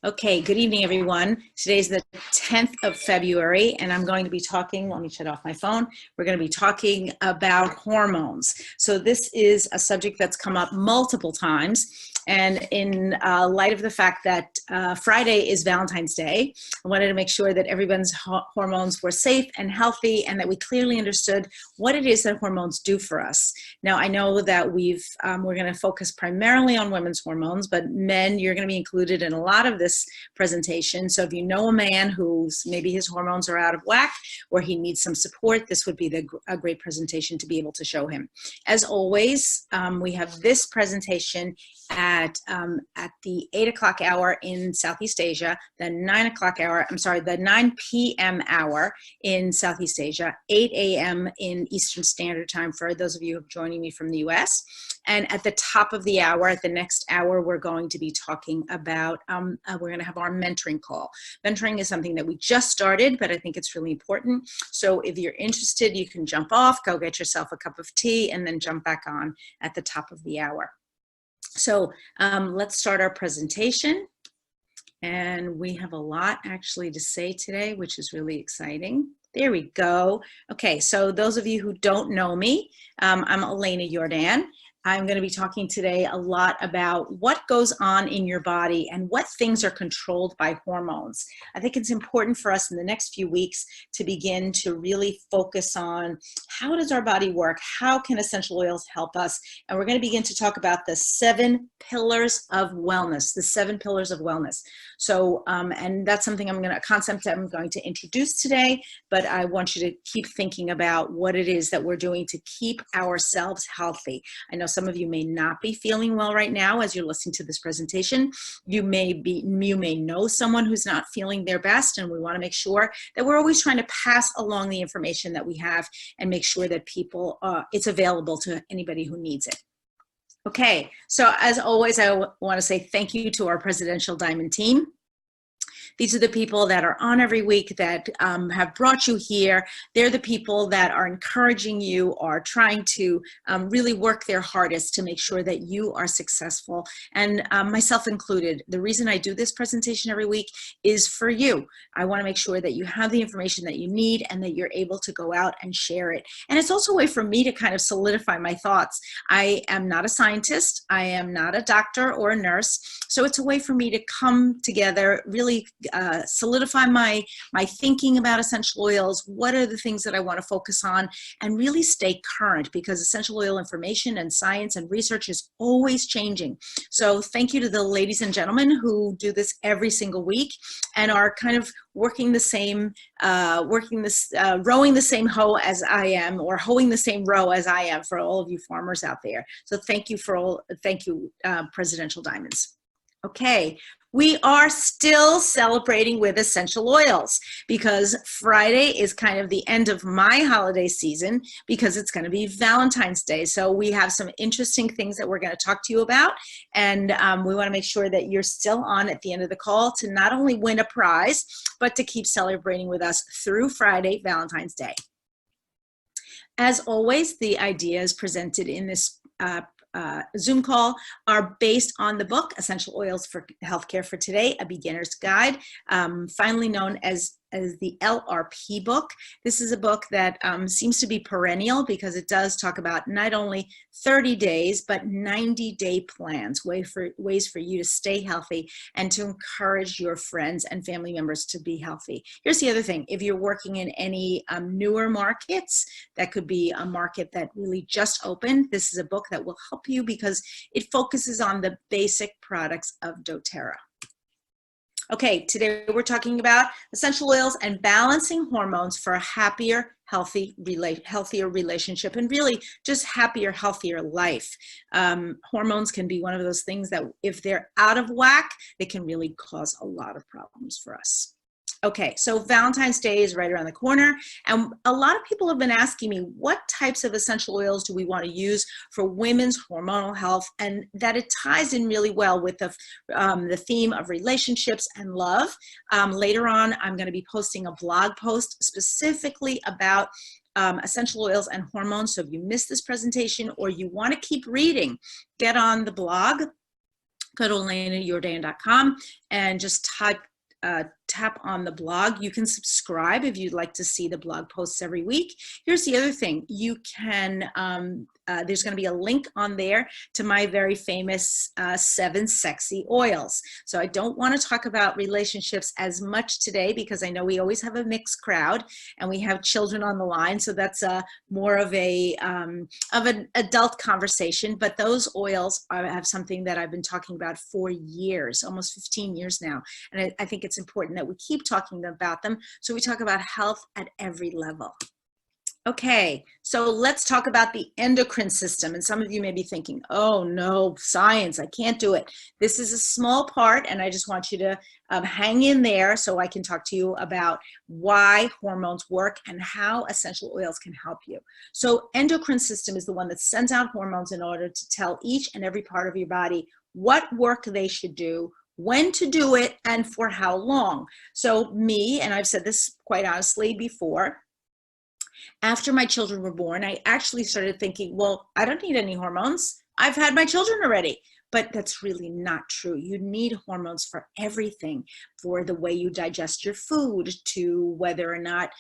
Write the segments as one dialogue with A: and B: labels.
A: Okay, good evening, everyone. Today's the 10th of February, and I'm going to be talking, let me shut off my phone. We're going to be talking about hormones. So this is a subject that's come up multiple times, and in light of the fact that Friday is Valentine's Day, I wanted to make sure that everyone's hormones were safe and healthy, and that we clearly understood what it is that hormones do for us. Now, I know that we're going to focus primarily on women's hormones, but men, you're going to be included in a lot of this presentation. So if you know a man who's maybe his hormones are out of whack or he needs some support, this would be a great presentation to be able to show him. As always, we have this presentation at the 8 o'clock hour in Southeast Asia, the 9 o'clock hour, the 9 p.m. hour in Southeast Asia, 8 a.m. in Eastern Standard Time for those of you who are joining me from the US. And at the top of the hour, at the next hour, we're going to be talking about, we're going to have our mentoring call. Mentoring is something that we just started, but I think it's really important. So if you're interested, you can jump off, go get yourself a cup of tea, and then jump back on at the top of the hour. So let's start our presentation. And we have a lot actually to say today, which is really exciting. There we go. Okay, so those of you who don't know me, I'm Elena Jordan. I'm going to be talking today a lot about what goes on in your body and what things are controlled by hormones. I think it's important for us in the next few weeks to begin to really focus on how does our body work? How can essential oils help us? And we're going to begin to talk about the 7 pillars of wellness, the 7 pillars of wellness. So, and that's something a concept I'm going to introduce today, but I want you to keep thinking about what it is that we're doing to keep ourselves healthy. I know some of you may not be feeling well right now as you're listening to this presentation. You may know someone who's not feeling their best, and we want to make sure that we're always trying to pass along the information that we have and make sure that people, it's available to anybody who needs it. Okay, so as always, I want to say thank you to our Presidential Diamond team. These are the people that are on every week that have brought you here. They're the people that are encouraging you, are trying to really work their hardest to make sure that you are successful, and myself included. The reason I do this presentation every week is for you. I want to make sure that you have the information that you need and that you're able to go out and share it. And it's also a way for me to kind of solidify my thoughts. I am not a scientist. I am not a doctor or a nurse. So it's a way for me to come together, really solidify my thinking about essential oils. What are the things that I want to focus on, and really stay current, because essential oil information and science and research is always changing. So thank you to the ladies and gentlemen who do this every single week and are kind of working the same, rowing the same hoe as I am, or hoeing the same row as I am, for all of you farmers out there. So thank you Presidential Diamonds. Okay, we are still celebrating with essential oils because Friday is kind of the end of my holiday season, because it's going to be Valentine's Day. So we have some interesting things that we're going to talk to you about, and we want to make sure that you're still on at the end of the call to not only win a prize, but to keep celebrating with us through Friday, Valentine's Day. As always, the ideas presented in this Zoom call are based on the book Essential Oils for Healthcare for Today, a Beginner's Guide, finally known as the LRP book. This is a book that seems to be perennial, because it does talk about not only 30 days, but 90-day plans, ways for you to stay healthy and to encourage your friends and family members to be healthy. Here's the other thing. If you're working in any newer markets, that could be a market that really just opened, this is a book that will help you, because it focuses on the basic products of doTERRA. Okay, today we're talking about essential oils and balancing hormones for a happier, healthier relationship, and really just happier, healthier life. Hormones can be one of those things that, if they're out of whack, they can really cause a lot of problems for us. Okay, so Valentine's Day is right around the corner, and a lot of people have been asking me what types of essential oils do we want to use for women's hormonal health, and that it ties in really well with the theme of relationships and love. Later on, I'm going to be posting a blog post specifically about essential oils and hormones. So if you missed this presentation or you want to keep reading, get on the blog. go to elenajordan.com and just tap on the blog. You can subscribe if you'd like to see the blog posts every week. Here's the other thing. You can, there's going to be a link on there to my very famous 7 sexy oils. So I don't want to talk about relationships as much today because I know we always have a mixed crowd and we have children on the line. So that's more of an adult conversation. But those oils have something that I've been talking about for years, almost 15 years now. And I think it's important that we keep talking about them. So we talk about health at every level. Okay, so let's talk about the endocrine system. And some of you may be thinking, oh no, science, I can't do it. This is a small part, and I just want you to hang in there so I can talk to you about why hormones work and how essential oils can help you. So endocrine system is the one that sends out hormones in order to tell each and every part of your body what work they should do, when to do it, and for how long. So me, and I've said this quite honestly before, after my children were born, I actually started thinking, well, I don't need any hormones. I've had my children already. But that's really not true. You need hormones for everything, for the way you digest your food, to whether or not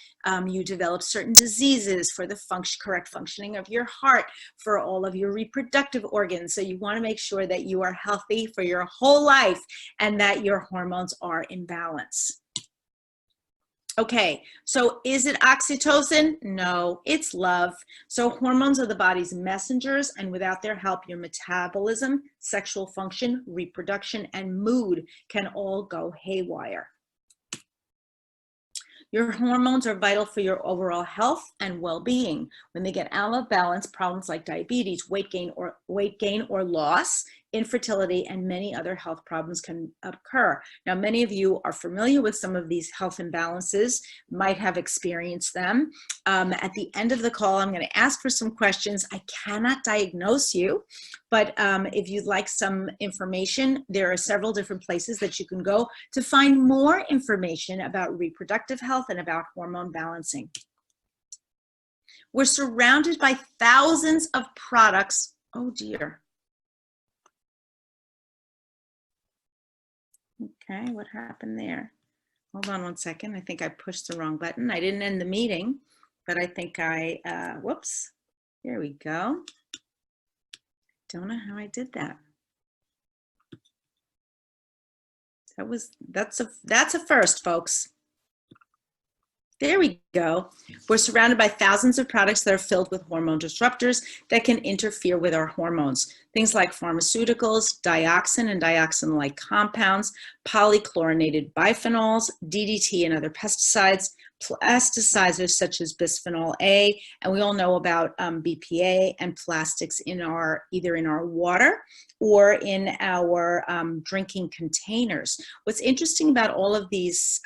A: you develop certain diseases, for the correct functioning of your heart, for all of your reproductive organs. So you want to make sure that you are healthy for your whole life and that your hormones are in balance. Okay, so is it oxytocin? No, it's love. So hormones are the body's messengers, and without their help, your metabolism, sexual function, reproduction, and mood can all go haywire. Your hormones are vital for your overall health and well-being. When they get out of balance, problems like diabetes, weight gain or loss, infertility, and many other health problems can occur. Now, many of you are familiar with some of these health imbalances, might have experienced them. At the end of the call, I'm going to ask for some questions. I cannot diagnose you, but if you'd like some information, there are several different places that you can go to find more information about reproductive health and about hormone balancing. We're surrounded by thousands of products. Oh dear. Okay, what happened there? Hold on one second. I think I pushed the wrong button. I didn't end the meeting, but I think whoops, there we go. Don't know how I did that. That's a first, folks. There we go. We're surrounded by thousands of products that are filled with hormone disruptors that can interfere with our hormones. Things like pharmaceuticals, dioxin and dioxin-like compounds, polychlorinated biphenyls, DDT and other pesticides, plasticizers such as bisphenol A, and we all know about BPA and plastics in either in our water or in our drinking containers. What's interesting about all of these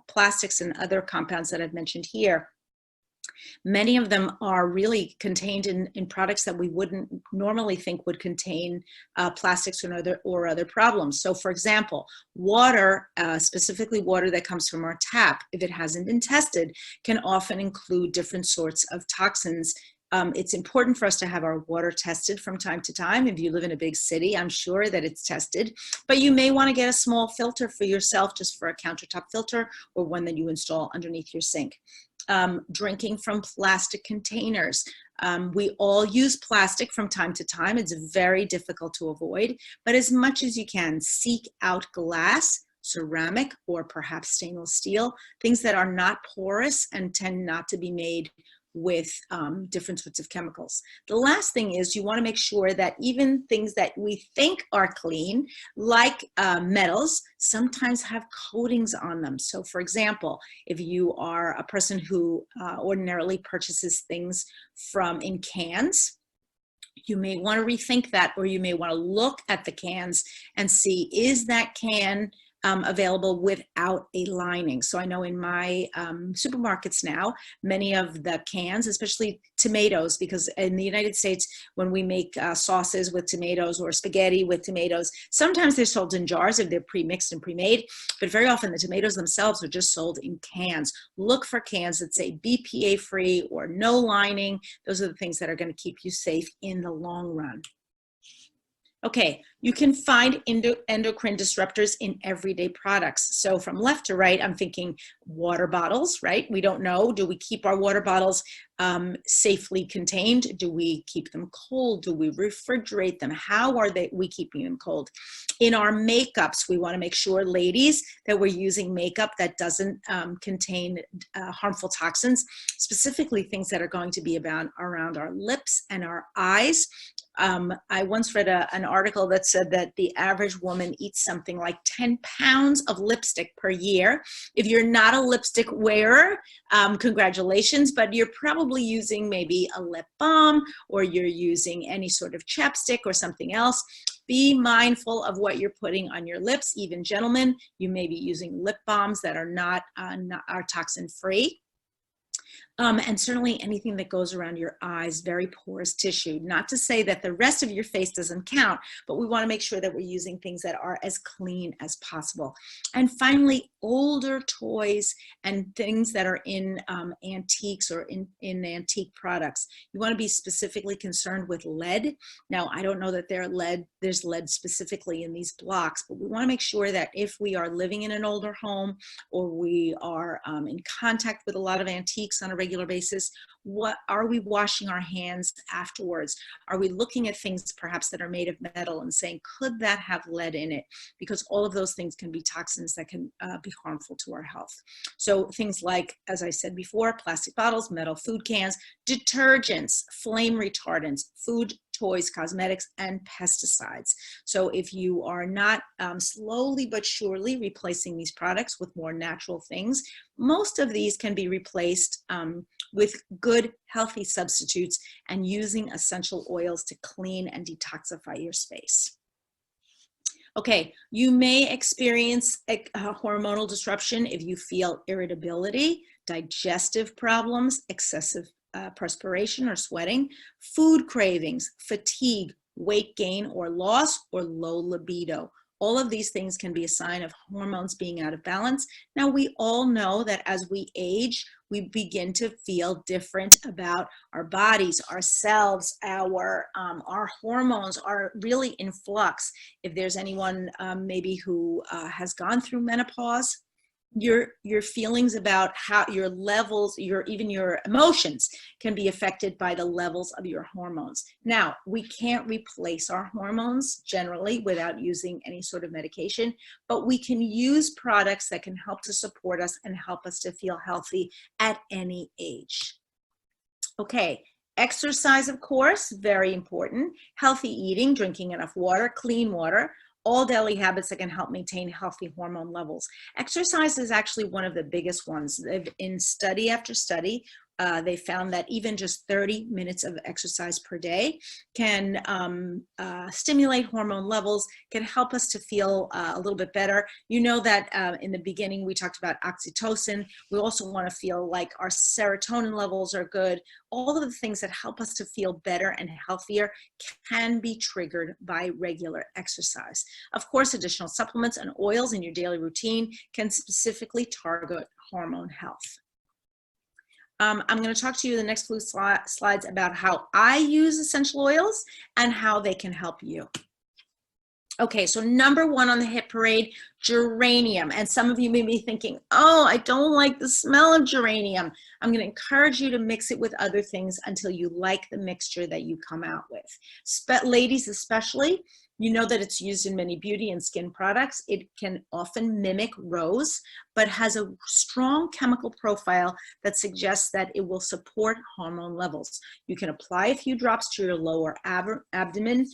A: plastics and other compounds that I've mentioned here, many of them are really contained in products that we wouldn't normally think would contain plastics or other problems. So for example, water, specifically water that comes from our tap, if it hasn't been tested, can often include different sorts of toxins. It's important for us to have our water tested from time to time. If you live in a big city, I'm sure that it's tested, but you may want to get a small filter for yourself, just for a countertop filter or one that you install underneath your sink. Drinking from plastic containers. We all use plastic from time to time. It's very difficult to avoid, but as much as you can, seek out glass, ceramic, or perhaps stainless steel, things that are not porous and tend not to be made with different sorts of chemicals. The last thing is you want to make sure that even things that we think are clean, like metals, sometimes have coatings on them. So for example, if you are a person who ordinarily purchases things in cans, you may want to rethink that, or you may want to look at the cans and see, is that can available without a lining? So I know in my supermarkets now, many of the cans, especially tomatoes, because in the United States, when we make sauces with tomatoes or spaghetti with tomatoes, sometimes they're sold in jars if they're pre-mixed and pre-made, but very often the tomatoes themselves are just sold in cans. Look for cans that say BPA free or no lining. Those are the things that are going to keep you safe in the long run. Okay, You can find endocrine disruptors in everyday products. So from left to right, I'm thinking water bottles, right? We don't know. Do we keep our water bottles safely contained? Do we keep them cold? Do we refrigerate them? How are we keeping them cold? In our makeups, we want to make sure, ladies, that we're using makeup that doesn't contain harmful toxins, specifically things that are going to be around our lips and our eyes. I once read an article that said that the average woman eats something like 10 pounds of lipstick per year. If you're not a lipstick wearer, congratulations, but you're probably using maybe a lip balm, or you're using any sort of chapstick or something else. Be mindful of what you're putting on your lips. Even gentlemen, you may be using lip balms that are are toxin free. And certainly anything that goes around your eyes, very porous tissue. Not to say that the rest of your face doesn't count, but we want to make sure that we're using things that are as clean as possible. And finally, older toys and things that are in antiques or in antique products. You want to be specifically concerned with lead. Now, I don't know that there's lead specifically in these blocks, but we want to make sure that if we are living in an older home, or we are in contact with a lot of antiques on a regular basis, what are we washing our hands afterwards? Are we looking at things perhaps that are made of metal and saying, could that have lead in it? Because all of those things can be toxins that can be harmful to our health. So things like, as I said before, plastic bottles, metal food cans, detergents, flame retardants, food, toys, cosmetics, and pesticides. So if you are not slowly but surely replacing these products with more natural things, most of these can be replaced with good, healthy substitutes and using essential oils to clean and detoxify your space. Okay, you may experience a hormonal disruption if you feel irritability, digestive problems, excessive perspiration or sweating, food cravings, fatigue, weight gain or loss, or low libido. All of these things can be a sign of hormones being out of balance. Now, we all know that as we age, we begin to feel different about our bodies, ourselves, our hormones are really in flux. If there's anyone maybe who has gone through menopause, your feelings about how your levels, even your emotions can be affected by the levels of your hormones. Now, we can't replace our hormones generally without using any sort of medication, but we can use products that can help to support us and help us to feel healthy at any age. Okay. Exercise, of course, very important. Healthy eating, drinking enough water, clean water, all daily habits that can help maintain healthy hormone levels. Exercise is actually one of the biggest ones. In study after study, they found that even just 30 minutes of exercise per day can stimulate hormone levels, can help us to feel a little bit better. You know that in the beginning we talked about oxytocin. We also want to feel like our serotonin levels are good. All of the things that help us to feel better and healthier can be triggered by regular exercise. Of course, additional supplements and oils in your daily routine can specifically target hormone health. I'm going to talk to you in the next few slides about how I use essential oils and how they can help you. Okay, so number one on the hit parade, geranium. And some of you may be thinking, oh, I don't like the smell of geranium. I'm going to encourage you to mix it with other things until you like the mixture that you come out with. Ladies especially, you know that it's used in many beauty and skin products. It can often mimic rose, but has a strong chemical profile that suggests that it will support hormone levels. You can apply a few drops to your lower abdomen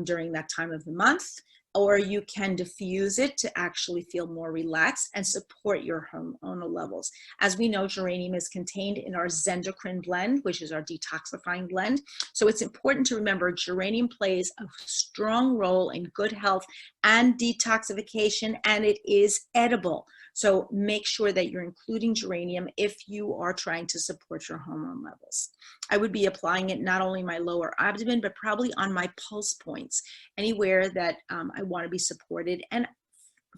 A: during that time of the month, or you can diffuse it to actually feel more relaxed and support your hormonal levels. As we know, geranium is contained in our Zendocrine blend, which is our detoxifying blend. So it's important to remember geranium plays a strong role in good health and detoxification, and it is edible. So make sure that you're including geranium if you are trying to support your hormone levels. I would be applying it not only my lower abdomen, but probably on my pulse points, anywhere that I want to be supported. And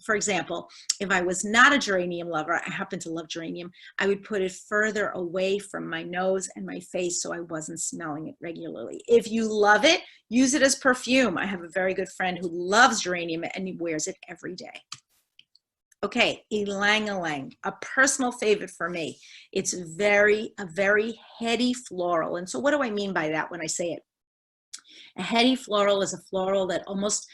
A: for example, if I was not a geranium lover, I happen to love geranium, I would put it further away from my nose and my face so I wasn't smelling it regularly. If you love it, use it as perfume. I have a very good friend who loves geranium and he wears it every day. Okay, ylang-ylang, a personal favorite for me. It's a very heady floral. And so what do I mean by that when I say it? A heady floral is a floral that almost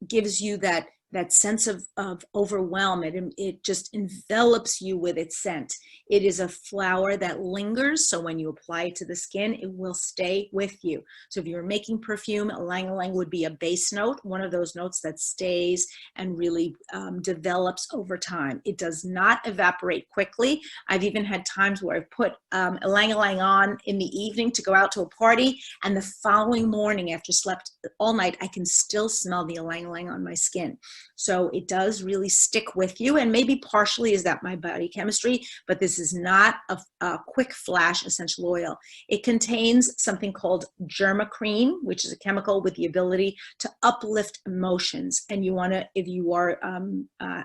A: gives you that sense of overwhelm. It just envelops you with its scent. It is a flower that lingers, so when you apply it to the skin, it will stay with you. So if you're making perfume, ylang-ylang would be a base note, one of those notes that stays and really develops over time. It does not evaporate quickly. I've even had times where I've put ylang-ylang on in the evening to go out to a party, and the following morning after slept all night, I can still smell the ylang-ylang on my skin. So it does really stick with you, and maybe partially is that my body chemistry, but this is not a quick flash essential oil. It contains something called germacrene, which is a chemical with the ability to uplift emotions. And you want to, if you are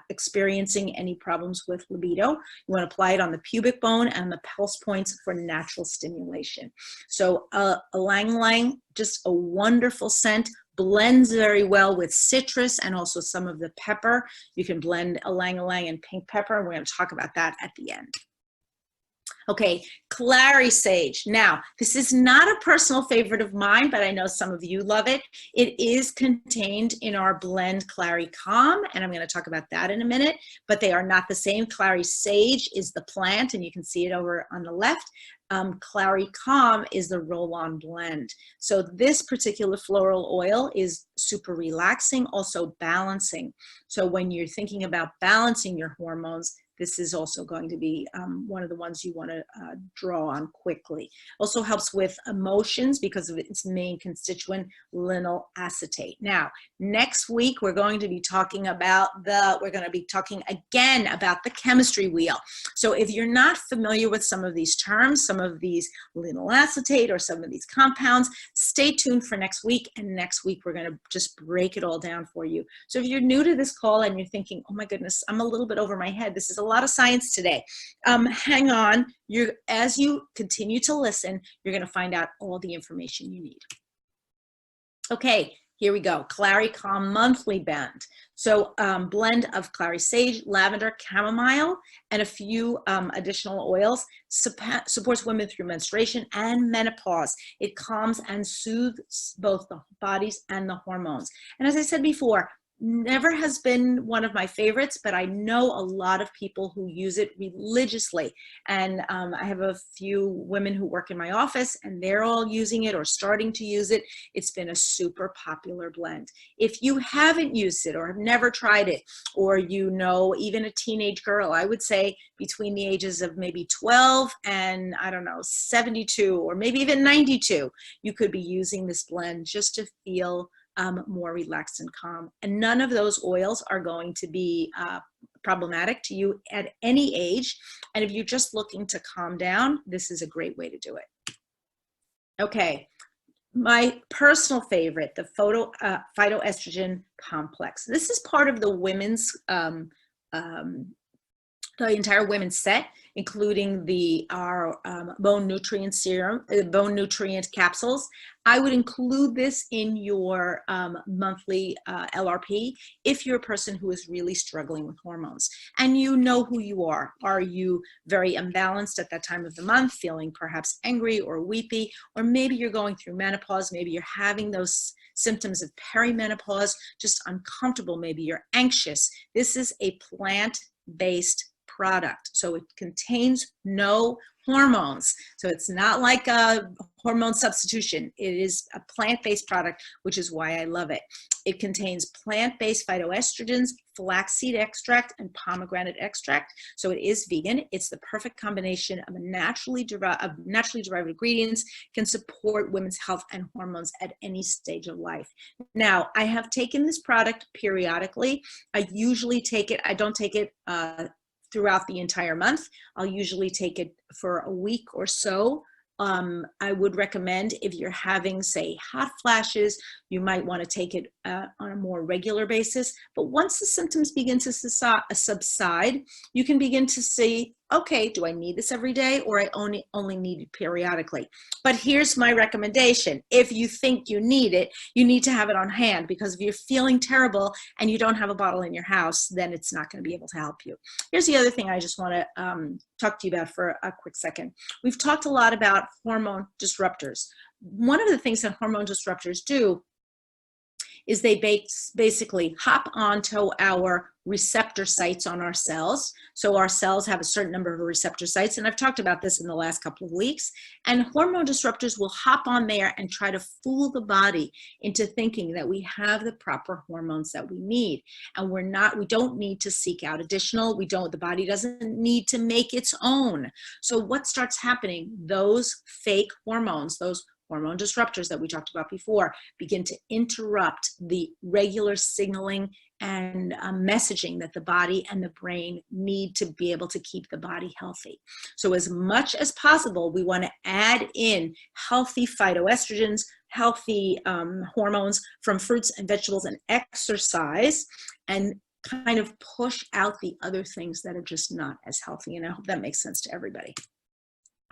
A: experiencing any problems with libido, you want to apply it on the pubic bone and the pulse points for natural stimulation. So ylang-ylang, just a wonderful scent. Blends very well with citrus and also some of the pepper. You can blend ylang-ylang and pink pepper. We're going to talk about that at the end. Okay, Clary Sage. Now, this is not a personal favorite of mine, but I know some of you love it. It is contained in our blend Clary Calm, and I'm going to talk about that in a minute, but they are not the same. Clary Sage is the plant, and you can see it over on the left. Clary Calm is the roll-on blend. So this particular floral oil is super relaxing, also balancing. So when you're thinking about balancing your hormones, this is also going to be one of the ones you want to draw on quickly. Also helps with emotions because of its main constituent, linoleic acetate. Now, next week we're going to be talking about again about the chemistry wheel. So if you're not familiar with some of these terms, some of these linoleic acetate or some of these compounds, stay tuned for next week. And next week we're going to just break it all down for you. So if you're new to this call and you're thinking, oh my goodness, I'm a little bit over my head, this is a lot of science today. Hang on. As you continue to listen, you're going to find out all the information you need. Okay, here we go. Clary Calm monthly blend. So blend of Clary Sage, lavender, chamomile, and a few additional oils. Supports women through menstruation and menopause. It calms and soothes both the bodies and the hormones. And as I said before, never has been one of my favorites, but I know a lot of people who use it religiously. And I have a few women who work in my office and they're all using it or starting to use it. It's been a super popular blend. If you haven't used it or have never tried it, or you know, even a teenage girl, I would say between the ages of maybe 12 and I don't know, 72 or maybe even 92, you could be using this blend just to feel more relaxed and calm. And none of those oils are going to be problematic to you at any age. And if you're just looking to calm down, this is a great way to do it. Okay, my personal favorite, the Phytoestrogen Complex. This is part of the women's the entire women's set, including our bone nutrient serum, bone nutrient capsules. I would include this in your monthly LRP if you're a person who is really struggling with hormones and you know who you are. Are you very imbalanced at that time of the month, feeling perhaps angry or weepy, or maybe you're going through menopause, maybe you're having those symptoms of perimenopause, just uncomfortable, maybe you're anxious. This is a plant-based product. So it contains no hormones. So it's not like a hormone substitution. It is a plant-based product, which is why I love it. It contains plant-based phytoestrogens, flaxseed extract, and pomegranate extract. So it is vegan. It's the perfect combination of naturally derived ingredients, can support women's health and hormones at any stage of life. Now, I have taken this product periodically. I usually take it, I don't take it throughout the entire month. I'll usually take it for a week or so I would recommend if you're having, say, hot flashes, you might want to take it on a more regular basis. But once the symptoms begin to subside, you can begin to see, okay, do I need this every day, or I only need it periodically? But here's my recommendation. If you think you need it, you need to have it on hand, because if you're feeling terrible and you don't have a bottle in your house, then it's not going to be able to help you. Here's the other thing I just want to talk to you about for a quick second. We've talked a lot about hormone disruptors. One of the things that hormone disruptors do is they basically hop onto our receptor sites on our cells. So our cells have a certain number of receptor sites, and I've talked about this in the last couple of weeks, and hormone disruptors will hop on there and try to fool the body into thinking that we have the proper hormones that we need, and we don't need to seek out additional, the body doesn't need to make its own. So what starts happening, those fake hormones, those hormone disruptors that we talked about before, begin to interrupt the regular signaling and messaging that the body and the brain need to be able to keep the body healthy. So as much as possible, we want to add in healthy phytoestrogens, healthy hormones from fruits and vegetables and exercise, and kind of push out the other things that are just not as healthy. And I hope that makes sense to everybody.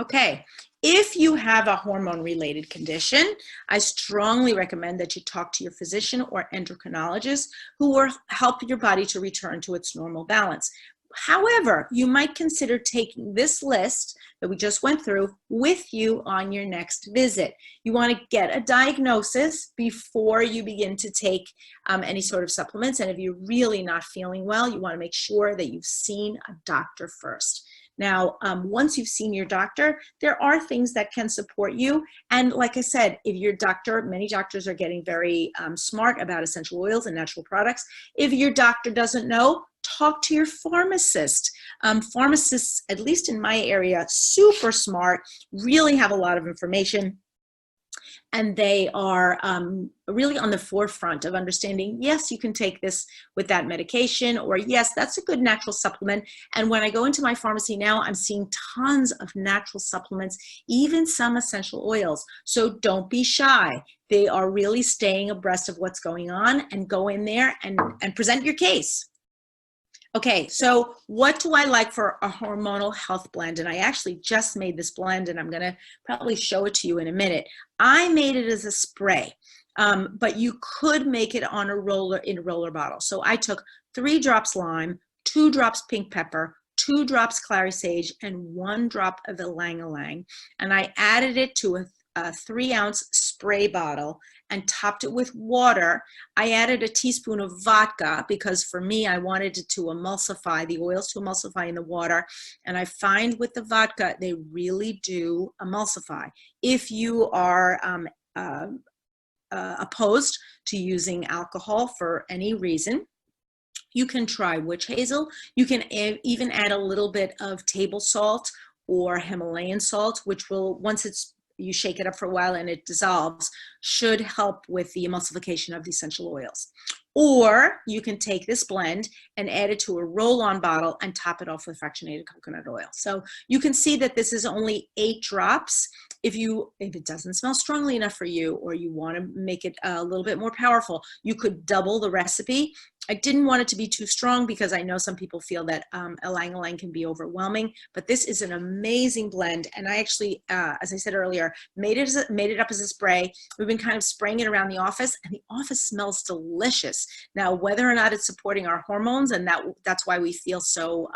A: Okay, if you have a hormone-related condition, I strongly recommend that you talk to your physician or endocrinologist who will help your body to return to its normal balance. However, you might consider taking this list that we just went through with you on your next visit. You want to get a diagnosis before you begin to take any sort of supplements. And if you're really not feeling well, you want to make sure that you've seen a doctor first. Now, once you've seen your doctor, there are things that can support you. And like I said, if your doctor, many doctors are getting very smart about essential oils and natural products. If your doctor doesn't know, talk to your pharmacist. Pharmacists, at least in my area, super smart, really have a lot of information. And they are really on the forefront of understanding, yes, you can take this with that medication, or yes, that's a good natural supplement. And when I go into my pharmacy now, I'm seeing tons of natural supplements, even some essential oils. So don't be shy. They are really staying abreast of what's going on, and go in there and present your case. Okay, so what do I like for a hormonal health blend? And I actually just made this blend, and I'm going to probably show it to you in a minute. I made it as a spray, but you could make it on a roller, in a roller bottle. So I took 3 drops lime, 2 drops pink pepper, 2 drops Clary Sage, and 1 drop of ylang-ylang. And I added it to a 3-ounce spray bottle and topped it with water. I added a teaspoon of vodka because for me, I wanted it to emulsify, the oils to emulsify in the water. And I find with the vodka, they really do emulsify. If you are opposed to using alcohol for any reason, you can try witch hazel. You can even add a little bit of table salt or Himalayan salt, which will, once you shake it up for a while and it dissolves, should help with the emulsification of the essential oils. Or you can take this blend and add it to a roll-on bottle and top it off with fractionated coconut oil. So you can see that this is only 8 drops. If it doesn't smell strongly enough for you, or you want to make it a little bit more powerful, you could double the recipe. I didn't want it to be too strong because I know some people feel that ylang-ylang can be overwhelming, but this is an amazing blend. And I actually, as I said earlier, made it up as a spray. We've been kind of spraying it around the office, and the office smells delicious. Now, whether or not it's supporting our hormones, and that's why we feel so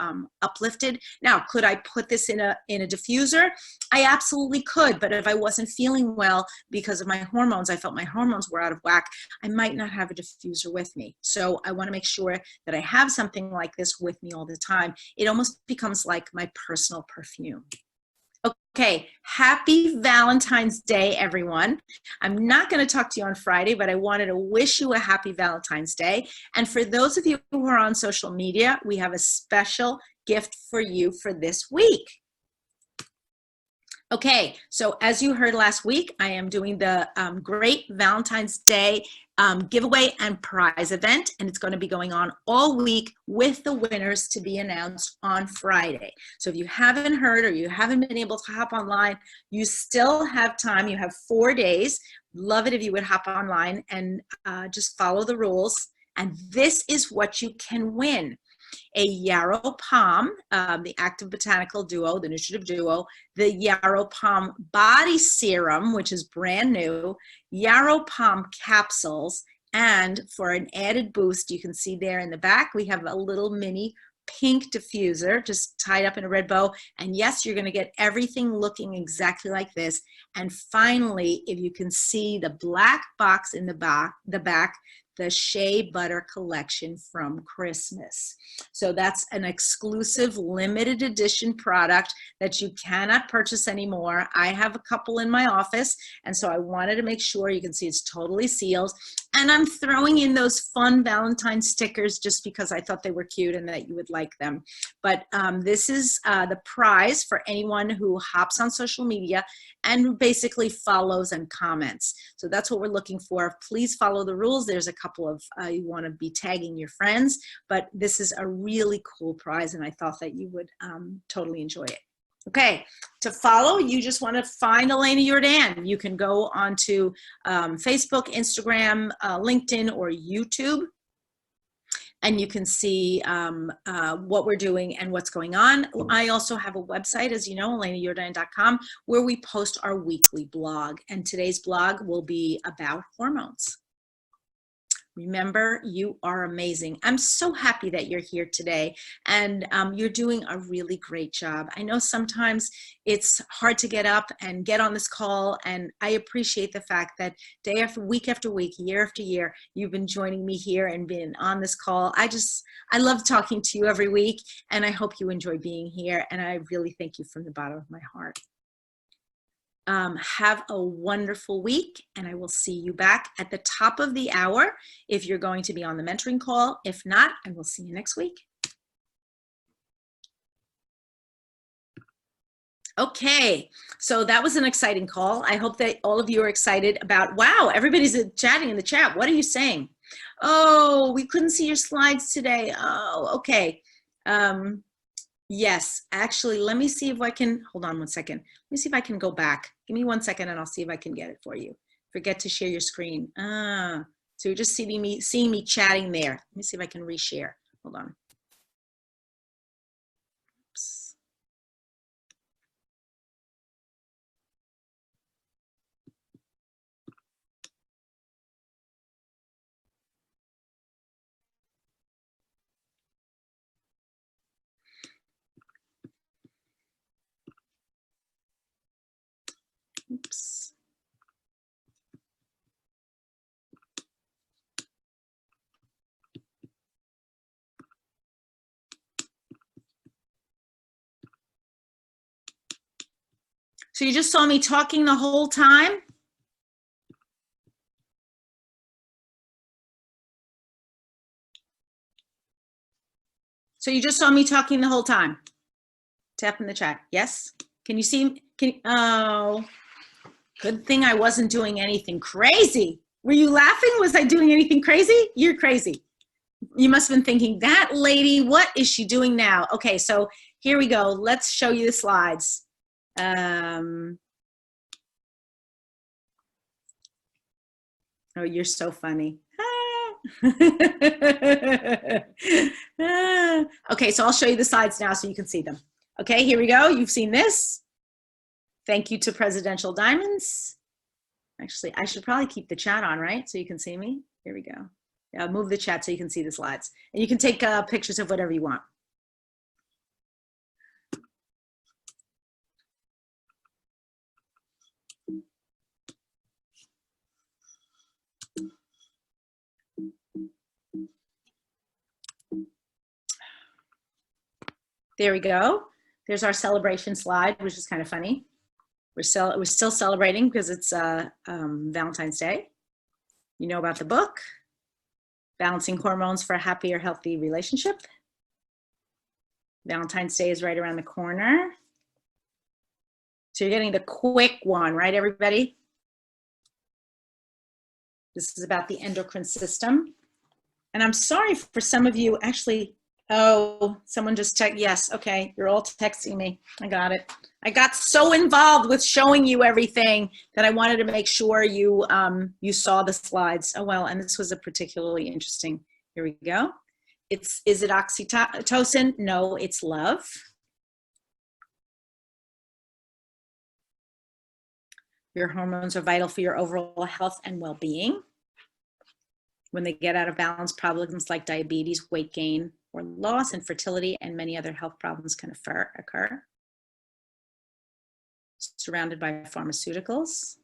A: uplifted. Now, could I put this in a diffuser? I absolutely could, but if I wasn't feeling well because of my hormones, I felt my hormones were out of whack, I might not have a diffuser with me. So I want to make sure that I have something like this with me all the time. It almost becomes like my personal perfume. Okay, happy Valentine's Day, everyone. I'm not going to talk to you on Friday, but I wanted to wish you a happy Valentine's Day. And for those of you who are on social media, we have a special gift for you for this week. Okay, so as you heard last week, I am doing the Great Valentine's Day giveaway and prize event, and it's going to be going on all week with the winners to be announced on Friday. So if you haven't heard or you haven't been able to hop online, you still have time. You have 4 days. Love it if you would hop online and just follow the rules. And this is what you can win. A Yarrow Palm, the Active Botanical Duo, the Nutritive Duo, the Yarrow Palm Body Serum, which is brand new, Yarrow Palm Capsules, and for an added boost, you can see there in the back, we have a little mini pink diffuser just tied up in a red bow. And yes, you're going to get everything looking exactly like this. And finally, if you can see the black box in the back, the Shea Butter collection from Christmas. So that's an exclusive limited edition product that you cannot purchase anymore. I have a couple in my office, and so I wanted to make sure you can see it's totally sealed. And I'm throwing in those fun Valentine stickers just because I thought they were cute and that you would like them. But this is the prize for anyone who hops on social media and who basically follows and comments. So that's what we're looking for. Please follow the rules. There's a couple of, you want to be tagging your friends, but this is a really cool prize and I thought that you would totally enjoy it. Okay, to follow, you just want to find Elena Jordan. You can go onto Facebook, Instagram, LinkedIn, or YouTube, and you can see what we're doing and what's going on. I also have a website, as you know, elenajordan.com, where we post our weekly blog, and today's blog will be about hormones. Remember, you are amazing. I'm so happy that you're here today, and you're doing a really great job. I know sometimes it's hard to get up and get on this call, and I appreciate the fact that day after week, year after year, you've been joining me here and been on this call. I love talking to you every week, and I hope you enjoy being here, and I really thank you from the bottom of my heart. Have a wonderful week, and I will see you back at the top of the hour if you're going to be on the mentoring call. If not, I will see you next week. Okay, so that was an exciting call. I hope that all of you are excited about, wow, everybody's chatting in the chat. What are you saying? Oh, we couldn't see your slides today. Oh, okay. Yes, actually, let me see if I can, hold on one second. Let me see if I can go back. Give me 1 second and I'll see if I can get it for you. Forget to share your screen. So you're just seeing me chatting there. Let me see if I can reshare. Hold on. Oops. Oops. So you just saw me talking the whole time? So you just saw me talking the whole time? Tap in the chat. Yes? Can you see? Oh, good thing I wasn't doing anything crazy. Were you laughing? Was I doing anything crazy? You're crazy. You must have been thinking, that lady, what is she doing now? Okay, so here we go. Let's show you the slides. Oh, you're so funny. Okay, so I'll show you the slides now so you can see them. Okay, here we go. You've seen this. Thank you to Presidential Diamonds. Actually, I should probably keep the chat on, right? So you can see me. Here we go. Yeah, move the chat so you can see the slides. And you can take pictures of whatever you want. There we go. There's our celebration slide, which is kind of funny. We're still celebrating because it's Valentine's Day. You know about the book, Balancing Hormones for a Happier, Healthy Relationship. Valentine's Day is right around the corner. So you're getting the quick one, right, everybody? This is about the endocrine system. And I'm sorry for some of you, actually, oh, someone just texted, yes, okay, you're all texting me. I got it. I got so involved with showing you everything that I wanted to make sure you, you saw the slides. Oh, well, and this was a particularly interesting, here we go. Is it oxytocin? No, it's love. Your hormones are vital for your overall health and well-being. When they get out of balance, problems like diabetes, weight gain or loss, infertility, and many other health problems can occur. Surrounded by pharmaceuticals.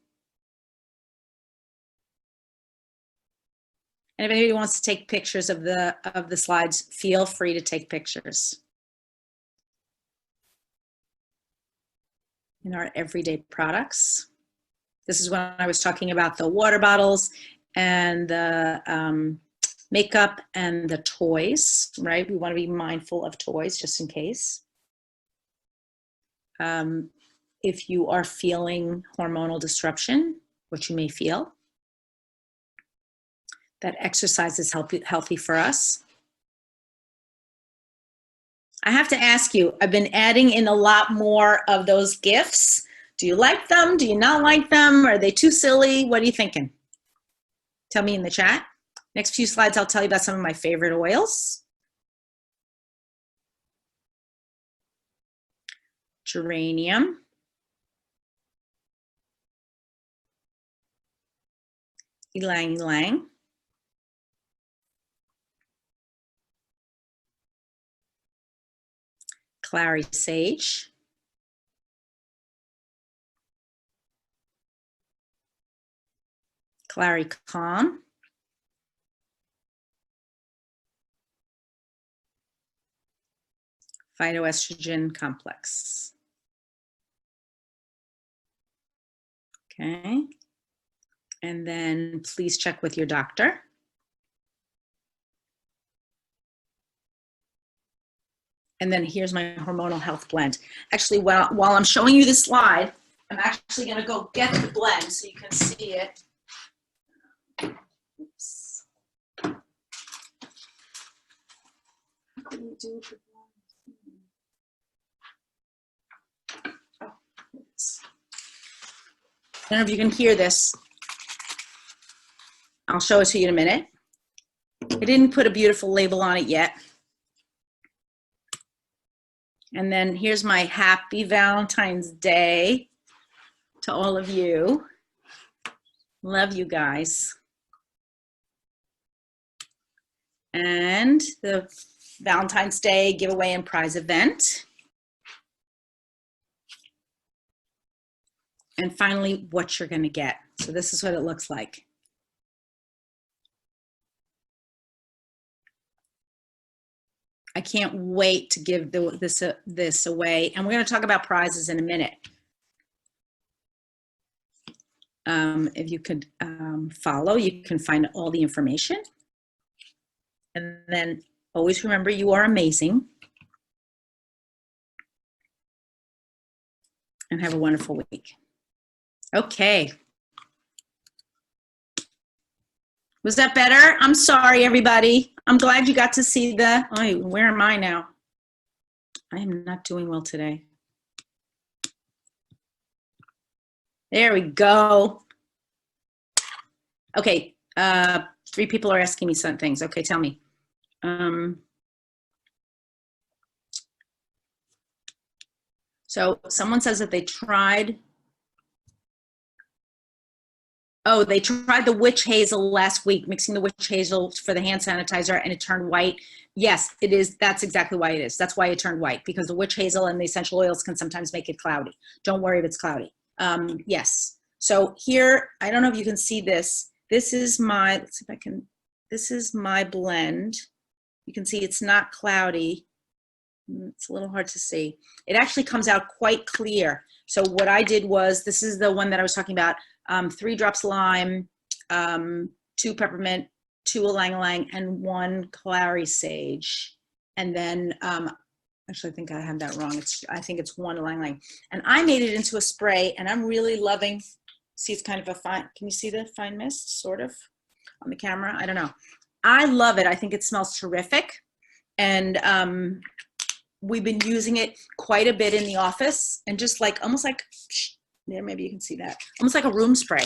A: And if anybody wants to take pictures of the slides, feel free to take pictures. In our everyday products. This is when I was talking about the water bottles and the makeup and the toys, right? We want to be mindful of toys just in case. If you are feeling hormonal disruption, which you may feel, that exercise is healthy for us. I have to ask you, I've been adding in a lot more of those GIFs. Do you like them? Do you not like them? Are they too silly? What are you thinking? Tell me in the chat. Next few slides, I'll tell you about some of my favorite oils. Geranium. Ylang ylang. Clary Sage. Clary Calm. Phytoestrogen Complex. Okay. And then please check with your doctor. And then here's my hormonal health blend. Actually, while I'm showing you this slide, I'm actually going to go get the blend so you can see it. Oops. What do you do with the blend? Oh, oops. I don't know if you can hear this. I'll show it to you in a minute. I didn't put a beautiful label on it yet. And then here's my happy Valentine's Day to all of you. Love you guys. And the Valentine's Day giveaway and prize event. And finally, what you're going to get. So this is what it looks like. I can't wait to give this away. And we're going to talk about prizes in a minute. If you could follow, you can find all the information. And then always remember, you are amazing. And have a wonderful week. Okay. Was that better? I'm sorry, everybody. I'm glad you got to see the, oh, where am I now? I am not doing well today. There we go. Okay, 3 people are asking me some things. Okay, tell me. So someone says that they tried, oh, they tried the witch hazel last week, mixing the witch hazel for the hand sanitizer, and it turned white. Yes, it is. That's exactly why it is. That's why it turned white, because the witch hazel and the essential oils can sometimes make it cloudy. Don't worry if it's cloudy. Yes. So here, I don't know if you can see this. This is my, let's see if I can, this is my blend. You can see it's not cloudy. It's a little hard to see. It actually comes out quite clear. So what I did was, this is the one that I was talking about, 3 drops lime, 2 peppermint, 2 ylang-ylang, and 1 Clary Sage. And then, actually I think I have that wrong. I think it's 1 ylang-ylang. And I made it into a spray, and I'm really loving, see, it's kind of a fine, can you see the fine mist, sort of? on the camera? I don't know. I love it. I think it smells terrific. And we've been using it quite a bit in the office, and just like, almost like, there, maybe you can see that, almost like a room spray.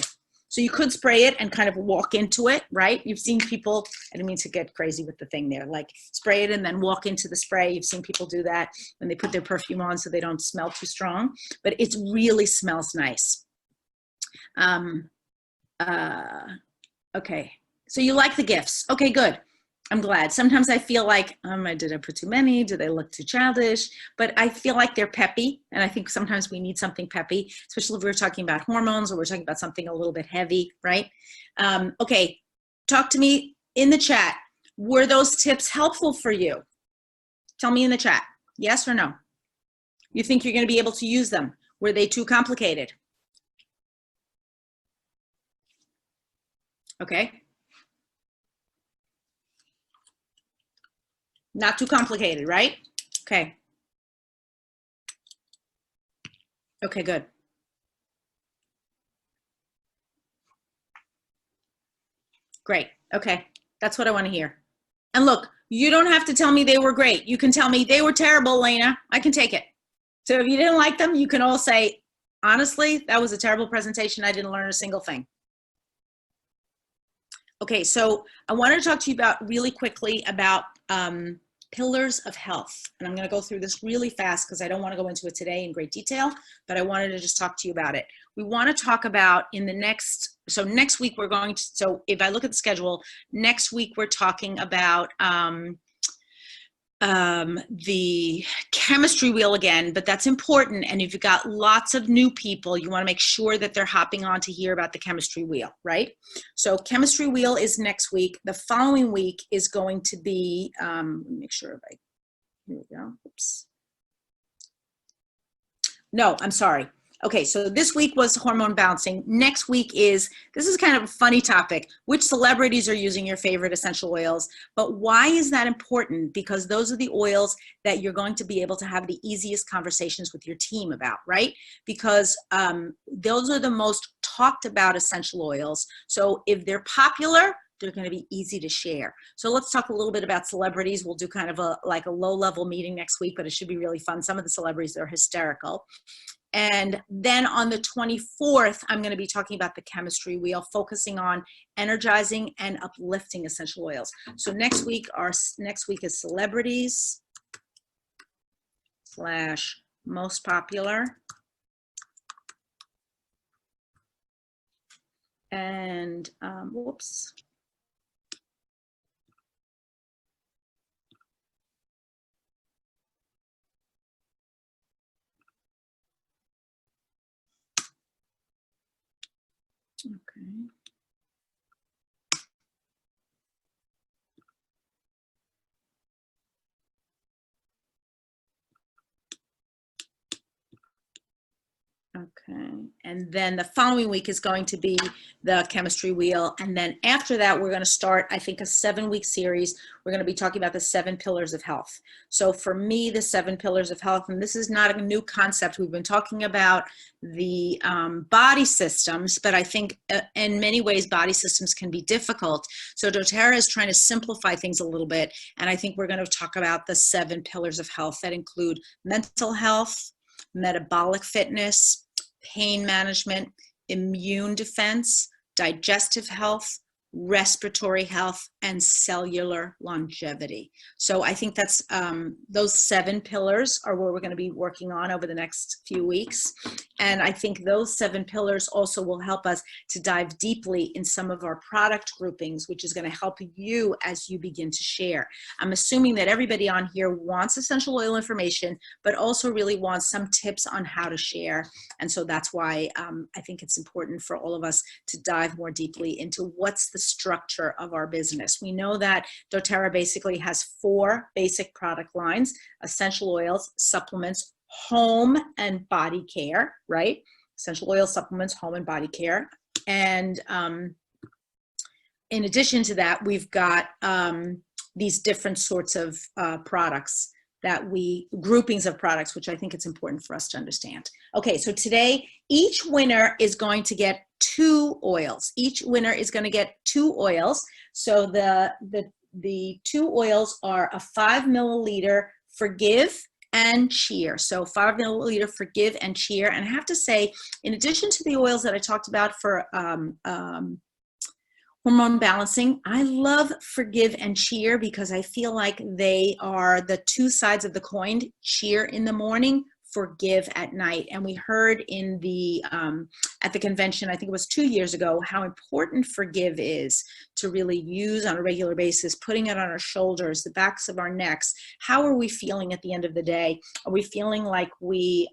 A: So you could spray it and kind of walk into it, right? You've seen people, I didn't mean to get crazy with the thing there, like spray it and then walk into the spray. You've seen people do that when they put their perfume on so they don't smell too strong, but it really smells nice. Okay, so you like the gifts. Okay, good. I'm glad. Sometimes I feel like, did I put too many? Do they look too childish? But I feel like they're peppy, and I think sometimes we need something peppy, especially if we're talking about hormones or we're talking about something a little bit heavy, right? Okay, talk to me in the chat. Were those tips helpful for you? Tell me in the chat, yes or no? You think you're going to be able to use them? Were they too complicated? Okay. Not too complicated, right? Okay. Okay, good. Great. Okay. That's what I want to hear. And look, you don't have to tell me they were great. You can tell me they were terrible, Lena. I can take it. So if you didn't like them, you can all say, honestly, that was a terrible presentation. I didn't learn a single thing. Okay, so I wanted to talk to you about really quickly about pillars of health. And I'm going to go through this really fast because I don't want to go into it today in great detail, but I wanted to just talk to you about it. We want to talk about in the next, so next week we're going to, so if I look at the schedule, next week we're talking about the chemistry wheel again, but that's important. And if you've got lots of new people, you want to make sure that they're hopping on to hear about the chemistry wheel, right? So chemistry wheel is next week. The following week is going to be, let me make sure if I, here we go, oops. No, I'm sorry. Okay, so this week was hormone balancing. Next week is, this is kind of a funny topic, which celebrities are using your favorite essential oils, but why is that important? Because those are the oils that you're going to be able to have the easiest conversations with your team about, right? Because those are the most talked about essential oils. So if they're popular, they're going to be easy to share. So let's talk a little bit about celebrities. We'll do kind of like a low-level meeting next week, but it should be really fun. Some of the celebrities are hysterical. And then on the 24th, I'm going to be talking about the chemistry wheel, focusing on energizing and uplifting essential oils. So next week is celebrities / most popular. And whoops. Okay. Okay, and then the following week is going to be the chemistry wheel. And then after that, we're going to start, I think, a 7-week series. We're going to be talking about the 7 pillars of health. So for me, the 7 pillars of health, and this is not a new concept. We've been talking about the body systems, but I think in many ways, body systems can be difficult. So doTERRA is trying to simplify things a little bit. And I think we're going to talk about the 7 pillars of health that include mental health, metabolic fitness, pain management, immune defense, digestive health, respiratory health, and cellular longevity. So I think that's those 7 pillars are what we're going to be working on over the next few weeks. And I think those 7 pillars also will help us to dive deeply in some of our product groupings, which is going to help you as you begin to share. I'm assuming that everybody on here wants essential oil information, but also really wants some tips on how to share. And so that's why I think it's important for all of us to dive more deeply into what's the structure of our business. We know that doTERRA basically has 4 basic product lines: essential oils, supplements, home and body care, right? Essential oil supplements, home and body care. And in addition to that, we've got these different sorts of products groupings of products, which I think it's important for us to understand. Okay, so today, each winner is going to get 2 oils. Each winner is going to get 2 oils. So the 2 oils are a 5 milliliter Forgive and Cheer. So 5 milliliter Forgive and Cheer. And I have to say, in addition to the oils that I talked about for hormone balancing, I love Forgive and Cheer because I feel like they are the 2 sides of the coin. Cheer in the morning, Forgive at night. And we heard in the at the convention, I think it was 2 years ago, how important Forgive is to really use on a regular basis, putting it on our shoulders, the backs of our necks. How are we feeling at the end of the day? Are we feeling like we're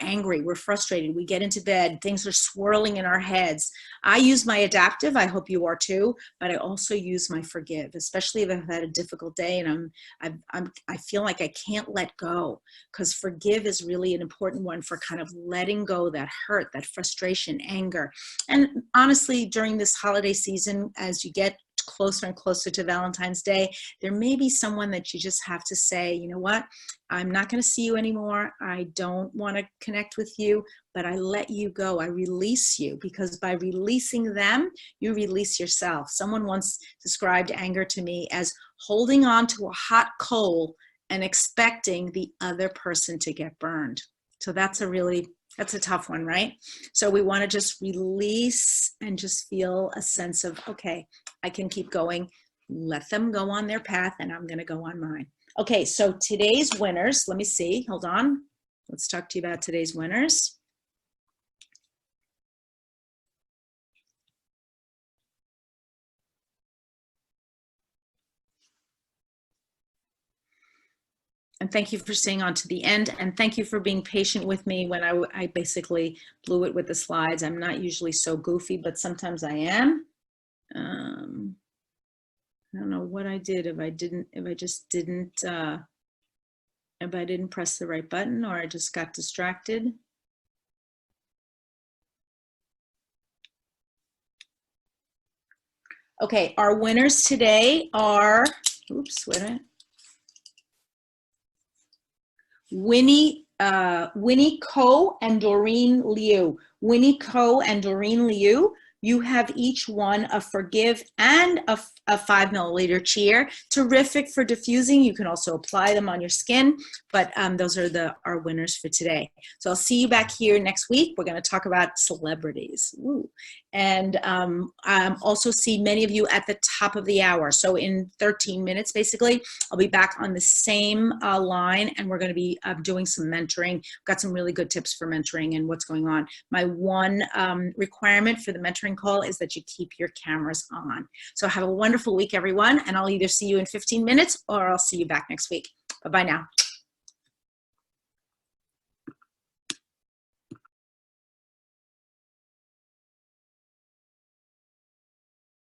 A: angry, we're frustrated, we get into bed, things are swirling in our heads? I use my adaptive, I hope you are too, but I also use my Forgive, especially if I've had a difficult day and I feel like I can't let go, because Forgive is really an important one for kind of letting go that hurt, that frustration, anger. And honestly, during this holiday season, as you get closer and closer to Valentine's Day, there may be someone that you just have to say, you know what, I'm not going to see you anymore. I don't want to connect with you, but I let you go. I release you, because by releasing them, you release yourself. Someone once described anger to me as holding on to a hot coal and expecting the other person to get burned. So that's a tough one, right? So we want to just release and just feel a sense of, okay, I can keep going. Let them go on their path and I'm going to go on mine. Okay, so today's winners, let me see, hold on. Let's talk to you about today's winners. And thank you for staying on to the end. And thank you for being patient with me when I basically blew it with the slides. I'm not usually so goofy, but sometimes I am. I don't know what I did if I didn't press the right button, or I just got distracted. Okay, our winners today are, oops, wait a minute. Winnie Ko and Doreen Liu. Winnie Ko and Doreen Liu, you have each won a Forgive and a 5 milliliter Cheer. Terrific for diffusing. You can also apply them on your skin, but those are our winners for today. So I'll see you back here next week. We're going to talk about celebrities. Ooh. And also see many of you at the top of the hour. So in 13 minutes, basically, I'll be back on the same line, and we're going to be doing some mentoring. I've got some really good tips for mentoring and what's going on. My one requirement for the mentoring call is that you keep your cameras on. So have a wonderful week, everyone, and I'll either see you in 15 minutes or I'll see you back next week. Bye-bye now.